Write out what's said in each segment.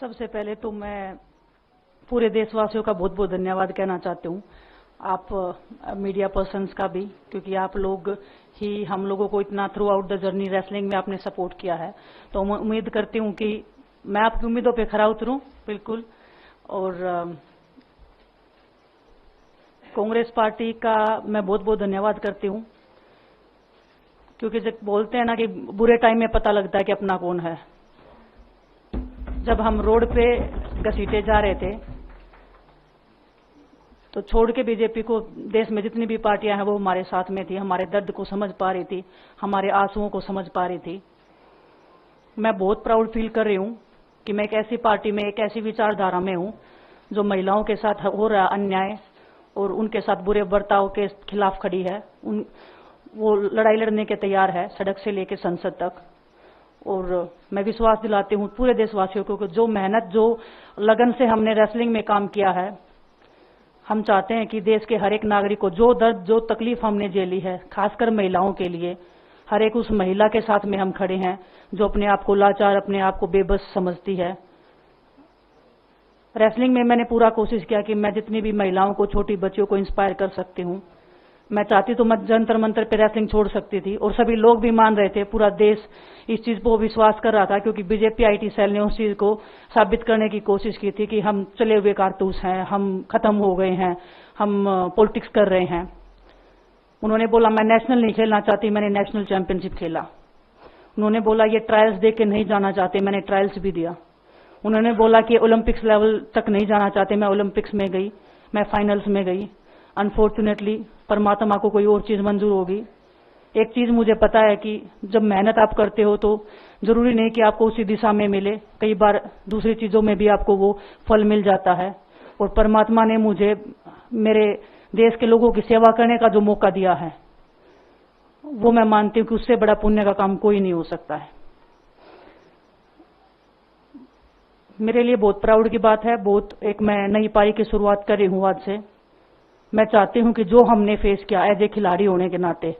सबसे पहले तो मैं पूरे देशवासियों का बहुत बहुत धन्यवाद कहना चाहती हूँ, आप मीडिया पर्सन्स का भी, क्योंकि आप लोग ही हम लोगों को इतना through out the journey wrestling में आपने सपोर्ट किया है। तो मैं उम्मीद करती हूँ कि मैं आपकी उम्मीदों पे खरा उतरूँ बिल्कुल। और कांग्रेस पार्टी का मैं बहुत बहुत धन्यवाद करती हूँ, क्योंकि जब बोलते हैं ना कि बुरे टाइम में पता लगता है कि अपना कौन है। जब हम रोड पे घसीटे जा रहे थे तो छोड़ के बीजेपी को, देश में जितनी भी पार्टियां हैं वो हमारे साथ में थी, हमारे दर्द को समझ पा रही थी, हमारे आंसुओं को समझ पा रही थी। मैं बहुत प्राउड फील कर रही हूँ कि मैं एक ऐसी पार्टी में, एक ऐसी विचारधारा में हूँ जो महिलाओं के साथ हो रहा अन्याय और उनके साथ बुरे बर्ताव के खिलाफ खड़ी है। वो लड़ाई लड़ने के तैयार है, सड़क से लेकर संसद तक। और मैं विश्वास दिलाती हूँ पूरे देशवासियों को कि जो मेहनत, जो लगन से हमने रेसलिंग में काम किया है, हम चाहते हैं कि देश के हर एक नागरिक को जो दर्द, जो तकलीफ हमने झेली है, खासकर महिलाओं के लिए, हर एक उस महिला के साथ में हम खड़े हैं जो अपने आप को लाचार, अपने आप को बेबस समझती है। रेसलिंग में मैंने पूरा कोशिश किया कि मैं जितनी भी महिलाओं को, छोटी बच्चियों को इंस्पायर कर सकती हूँ। मैं चाहती तो मैं जंतर मंतर पे रेसलिंग छोड़ सकती थी, और सभी लोग भी मान रहे थे, पूरा देश इस चीज को विश्वास कर रहा था, क्योंकि बीजेपी आईटी सेल ने उस चीज को साबित करने की कोशिश की थी कि हम चले हुए कारतूस हैं, हम खत्म हो गए हैं, हम पॉलिटिक्स कर रहे हैं। उन्होंने बोला मैं नेशनल नहीं खेलना चाहती, मैंने नेशनल चैंपियनशिप खेला। उन्होंने बोला ये ट्रायल्स दे के नहीं जाना चाहते, मैंने ट्रायल्स भी दिया। उन्होंने बोला कि ओलंपिक्स लेवल तक नहीं जाना चाहते, मैं ओलंपिक्स में गई, मैं फाइनल्स में गई। अनफॉर्चुनेटली परमात्मा को कोई और चीज मंजूर होगी। एक चीज मुझे पता है कि जब मेहनत आप करते हो तो जरूरी नहीं कि आपको उसी दिशा में मिले, कई बार दूसरी चीजों में भी आपको वो फल मिल जाता है। और परमात्मा ने मुझे मेरे देश के लोगों की सेवा करने का जो मौका दिया है, वो मैं मानती हूँ कि उससे बड़ा पुण्य का काम कोई नहीं हो सकता है। मेरे लिए बहुत प्राउड की बात है। एक मैं नई पारी की शुरुआत कर रही हूँ आज से। मैं चाहती हूं कि जो हमने फेस किया एज ए खिलाड़ी होने के नाते,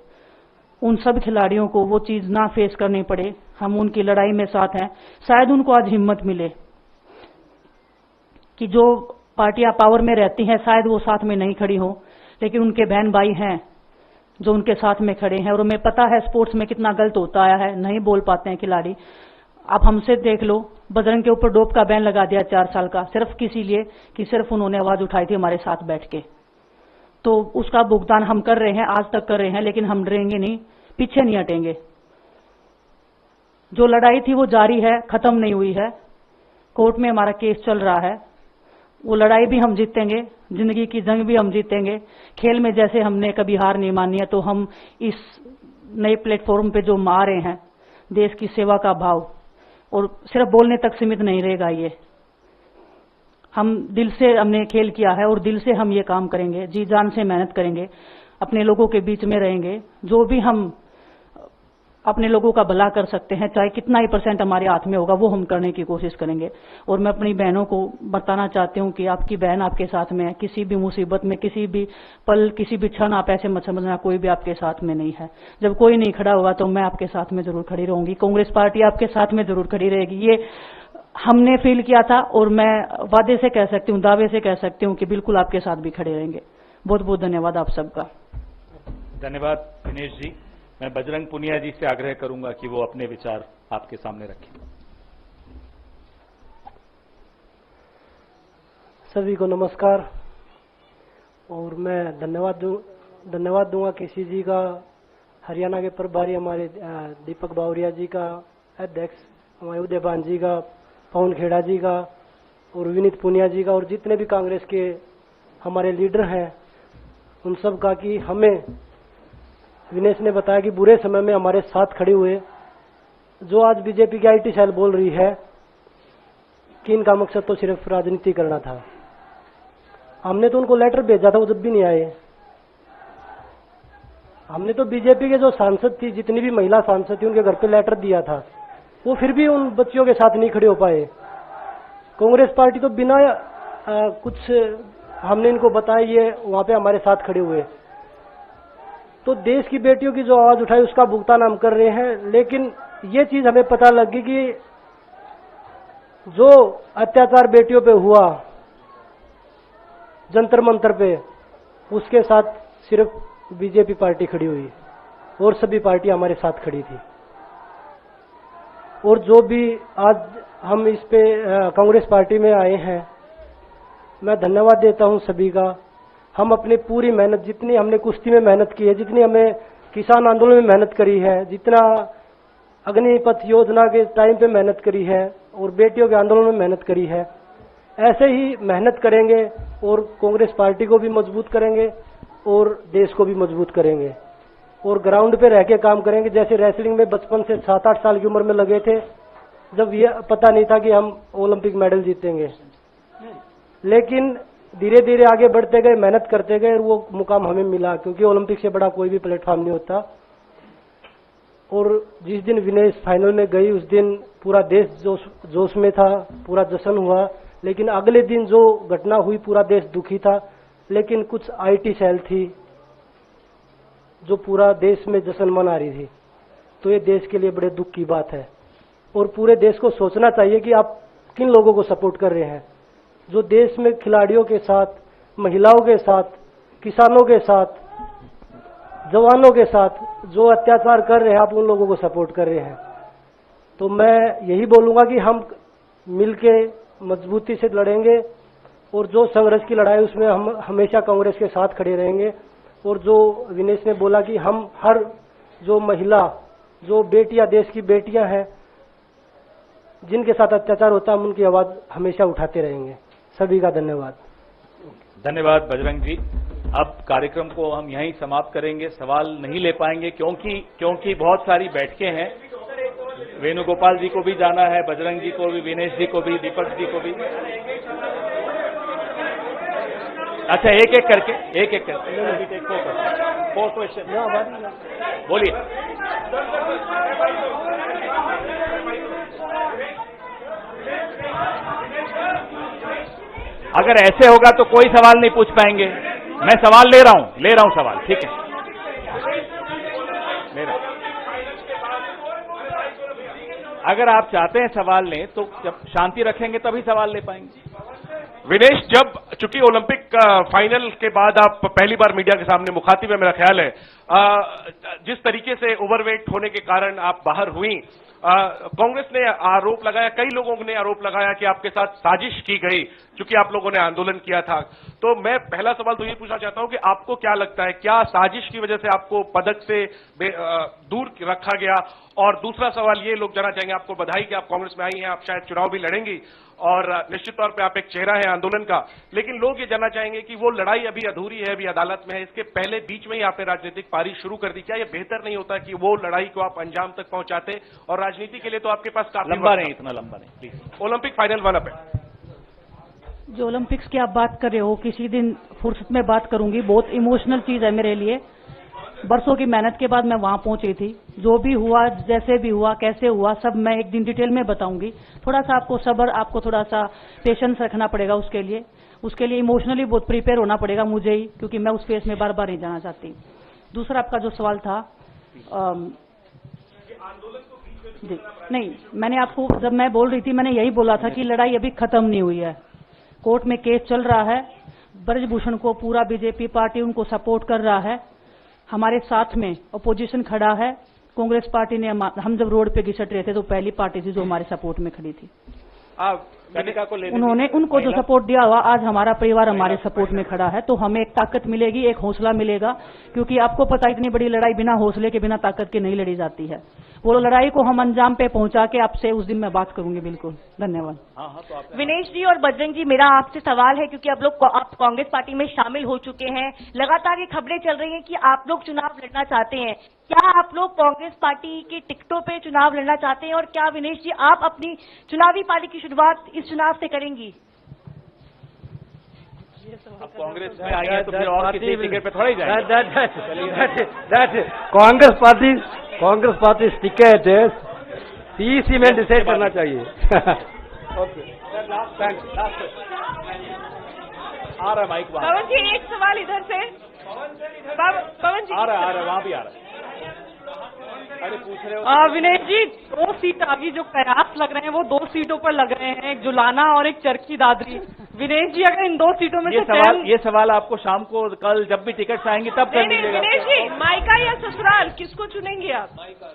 उन सब खिलाड़ियों को वो चीज ना फेस करनी पड़े। हम उनकी लड़ाई में साथ हैं। शायद उनको आज हिम्मत मिले कि जो पार्टियां पावर में रहती हैं शायद वो साथ में नहीं खड़ी हो, लेकिन उनके बहन भाई हैं जो उनके साथ में खड़े हैं। और हमें पता है स्पोर्ट्स में कितना गलत होता आया है, नहीं बोल पाते हैं खिलाड़ी। आप हमसे देख लो, बजरंग के ऊपर डोप का बैन लगा दिया 4 साल का, सिर्फ किसी लिए कि सिर्फ उन्होंने आवाज उठाई थी हमारे साथ बैठ के। तो उसका भुगतान हम कर रहे हैं, आज तक कर रहे हैं, लेकिन हम डरेंगे नहीं, पीछे नहीं हटेंगे। जो लड़ाई थी वो जारी है, खत्म नहीं हुई है। कोर्ट में हमारा केस चल रहा है, वो लड़ाई भी हम जीतेंगे, जिंदगी की जंग भी हम जीतेंगे। खेल में जैसे हमने कभी हार नहीं मानी है, तो हम इस नए प्लेटफॉर्म पे जो आ रहे हैं, देश की सेवा का भाव, और सिर्फ बोलने तक सीमित नहीं रहेगा। ये हम दिल से हमने खेल किया है और दिल से हम ये काम करेंगे, जी जान से मेहनत करेंगे, अपने लोगों के बीच में रहेंगे। जो भी हम अपने लोगों का भला कर सकते हैं, चाहे कितना ही % हमारे हाथ में होगा, वो हम करने की कोशिश करेंगे। और मैं अपनी बहनों को बताना चाहती हूँ कि आपकी बहन आपके साथ में है। किसी भी मुसीबत में, किसी भी पल, किसी भी क्षण आप ऐसे मत समझना कोई भी आपके साथ में नहीं है। जब कोई नहीं खड़ा होगा तो मैं आपके साथ में जरूर खड़ी रहूंगी, कांग्रेस पार्टी आपके साथ में जरूर खड़ी रहेगी। ये हमने फील किया था, और मैं वादे से कह सकती हूँ, दावे से कह सकती हूँ कि बिल्कुल आपके साथ भी खड़े रहेंगे। बहुत बहुत धन्यवाद आप सबका। धन्यवाद दिनेश जी। मैं बजरंग पुनिया जी से आग्रह करूंगा कि वो अपने विचार आपके सामने रखें। सभी को नमस्कार। और मैं धन्यवाद दूंगा केसी जी का, हरियाणा के प्रभारी हमारे दीपक बावरिया जी का, अध्यक्ष हमारे उदयभान जी का, पवन खेड़ा जी का, और विनीत पुनिया जी का, और जितने भी कांग्रेस के हमारे लीडर हैं उन सब का, कि हमें विनेश ने बताया कि बुरे समय में हमारे साथ खड़े हुए। जो आज बीजेपी की आईटी सेल बोल रही है कि इनका मकसद तो सिर्फ राजनीति करना था, हमने तो उनको लेटर भेजा था, वो जब भी नहीं आए। हमने तो बीजेपी के जो सांसद थी, जितनी भी महिला सांसद थी, उनके घर पे लेटर दिया था, वो फिर भी उन बच्चियों के साथ नहीं खड़े हो पाए। कांग्रेस पार्टी तो बिना कुछ हमने इनको बताया, ये वहां पे हमारे साथ खड़े हुए। तो देश की बेटियों की जो आवाज उठाई उसका भुगतान हम कर रहे हैं। लेकिन ये चीज हमें पता लग गई कि जो अत्याचार बेटियों पे हुआ जंतर मंतर पे, उसके साथ सिर्फ बीजेपी पार्टी खड़ी हुई और सभी पार्टी हमारे साथ खड़ी थी। और जो भी आज हम इस पे कांग्रेस पार्टी में आए हैं, मैं धन्यवाद देता हूं सभी का। हम अपनी पूरी मेहनत, जितनी हमने कुश्ती में मेहनत की है, जितनी हमें किसान आंदोलन में मेहनत करी है, जितना अग्निपथ योजना के टाइम पे मेहनत करी है और बेटियों के आंदोलन में मेहनत करी है, ऐसे ही मेहनत करेंगे और कांग्रेस पार्टी को भी मजबूत करेंगे और देश को भी मजबूत करेंगे और ग्राउंड पे रह के काम करेंगे। जैसे रेसलिंग में बचपन से 7-8 साल की उम्र में लगे थे, जब ये पता नहीं था कि हम ओलंपिक मेडल जीतेंगे, लेकिन धीरे धीरे आगे बढ़ते गए, मेहनत करते गए और वो मुकाम हमें मिला, क्योंकि ओलंपिक से बड़ा कोई भी प्लेटफॉर्म नहीं होता। और जिस दिन विनेश फाइनल में गई, उस दिन पूरा देश जोश में था, पूरा जश्न हुआ। लेकिन अगले दिन जो घटना हुई, पूरा देश दुखी था। लेकिन कुछ आईटी सेल थी जो पूरा देश में जश्न मना रही थी, तो ये देश के लिए बड़े दुख की बात है। और पूरे देश को सोचना चाहिए कि आप किन लोगों को सपोर्ट कर रहे हैं। जो देश में खिलाड़ियों के साथ, महिलाओं के साथ, किसानों के साथ, जवानों के साथ जो अत्याचार कर रहे हैं, आप उन लोगों को सपोर्ट कर रहे हैं। तो मैं यही बोलूंगा कि हम मिलके मजबूती से लड़ेंगे और जो संघर्ष की लड़ाई, उसमें हम हमेशा कांग्रेस के साथ खड़े रहेंगे। और जो विनेश ने बोला कि हम हर जो महिला, जो बेटियां, देश की बेटियां हैं जिनके साथ अत्याचार होता है, हम उनकी आवाज हमेशा उठाते रहेंगे। सभी का धन्यवाद। धन्यवाद बजरंग जी। अब कार्यक्रम को हम यहीं समाप्त करेंगे, सवाल नहीं ले पाएंगे क्योंकि बहुत सारी बैठकें हैं। वेणुगोपाल जी को भी जाना है, बजरंग जी को भी, विनेश जी को भी, दीपक जी को भी। अच्छा, एक एक करके फोर क्वेश्चन बोलिए। अगर ऐसे होगा तो कोई सवाल नहीं पूछ पाएंगे। मैं सवाल ले रहा हूं सवाल, ठीक है, ले रहा हूं। अगर आप चाहते हैं सवाल लें तो जब शांति रखेंगे तभी सवाल ले पाएंगे। विनेश, जब चूंकि ओलंपिक फाइनल के बाद आप पहली बार मीडिया के सामने मुखातिब है, मेरा ख्याल है, जिस तरीके से ओवरवेट होने के कारण आप बाहर हुई, कांग्रेस ने आरोप लगाया, कई लोगों ने आरोप लगाया कि आपके साथ साजिश की गई, चूंकि आप लोगों ने आंदोलन किया था। तो मैं पहला सवाल तो ये पूछना चाहता हूं कि आपको क्या लगता है, क्या साजिश की वजह से आपको पदक से दूर रखा गया? और दूसरा सवाल ये लोग जानना चाहेंगे, आपको बधाई कि आप कांग्रेस में आई हैं, आप शायद चुनाव भी लड़ेंगी और निश्चित तौर पे आप एक चेहरा है आंदोलन का, लेकिन लोग ये जानना चाहेंगे कि वो लड़ाई अभी अधूरी है, अभी अदालत में है, इसके पहले बीच में ही आपने राजनीतिक पारी शुरू कर दी। क्या ये बेहतर नहीं होता कि वो लड़ाई को आप अंजाम तक पहुंचाते? और राजनीति के लिए तो आपके पास काफी लंबा नहीं, इतना लंबा नहीं प्लीज। ओलंपिक फाइनल वाला पे जो ओलंपिक्स की आप बात कर रहे हो, किसी दिन फुर्सत में बात करूंगी। बहुत इमोशनल चीज है मेरे लिए। बरसों की मेहनत के बाद मैं वहां पहुंची थी। जो भी हुआ, जैसे भी हुआ, कैसे हुआ, सब मैं एक दिन डिटेल में बताऊंगी। थोड़ा सा आपको सब्र, आपको थोड़ा सा पेशेंस रखना पड़ेगा उसके लिए इमोशनली बहुत प्रिपेयर होना पड़ेगा मुझे ही, क्योंकि मैं उस फेस में बार बार नहीं जाना चाहती। दूसरा आपका जो सवाल था, नहीं, मैंने आपको, जब मैं बोल रही थी, मैंने यही बोला था कि लड़ाई अभी खत्म नहीं हुई है। कोर्ट में केस चल रहा है। ब्रजभूषण को पूरा बीजेपी पार्टी उनको सपोर्ट कर रहा है। हमारे साथ में अपोजिशन खड़ा है। कांग्रेस पार्टी ने, हम जब रोड पे घिसट रहे थे तो पहली पार्टी थी जो हमारे सपोर्ट में खड़ी थी। उन्होंने, उनको जो सपोर्ट दिया हुआ, आज हमारा परिवार हमारे सपोर्ट में खड़ा है। तो हमें एक ताकत मिलेगी, एक हौसला मिलेगा, क्योंकि आपको पता है इतनी बड़ी लड़ाई बिना हौसले के, बिना ताकत के नहीं लड़ी जाती है। वो लड़ाई को हम अंजाम पे पहुंचा के आपसे उस दिन मैं बात करूंगी। बिल्कुल, धन्यवाद। तो विनेश जी और बजरंग जी, मेरा आपसे सवाल है, क्योंकि आप कांग्रेस पार्टी में शामिल हो चुके हैं, लगातार ये खबरें चल रही हैं कि आप लोग चुनाव लड़ना चाहते हैं। क्या आप लोग कांग्रेस पार्टी की टिकटों पे चुनाव लड़ना चाहते हैं? और क्या विनेश जी, आप अपनी चुनावी पारी की शुरुआत इस चुनाव से करेंगी? अब कांग्रेस में आई है तो फिर और किसी टिकट पे थोड़ा ही जाएंगे। कांग्रेस पार्टी टिकट सीसी में डिसाइड करना चाहिए। ओके, आ रहा माइक वहां। पवन जी, एक सवाल इधर से। पवन जी, आ रहा वहां भी आ रहा है। अरे पूछ रहे हो विनेश जी, 2 सीट आगे जो कयास लग रहे हैं वो 2 सीटों पर लग रहे हैं, एक जुलाना और एक चरखी दादरी। विनेश जी, अगर इन 2 सीटों में ये सवाल आपको शाम को कल जब भी टिकट आएंगे तब कर लीजिएगा। विनेश जी, मायका या ससुराल किसको चुनेंगे आप?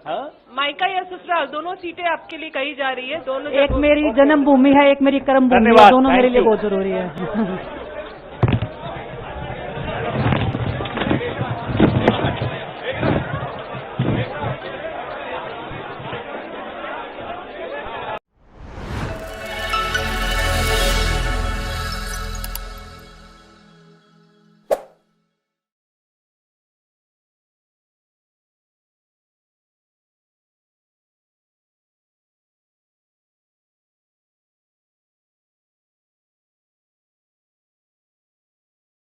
हाँ? मायका या ससुराल, दोनों सीटें आपके लिए कही जा रही है। दोनों एक मेरी जन्मभूमि है, एक मेरी कर्म भूमि है, धन्यवाद, दोनों मेरे thank लिए you। बहुत जरूरी है।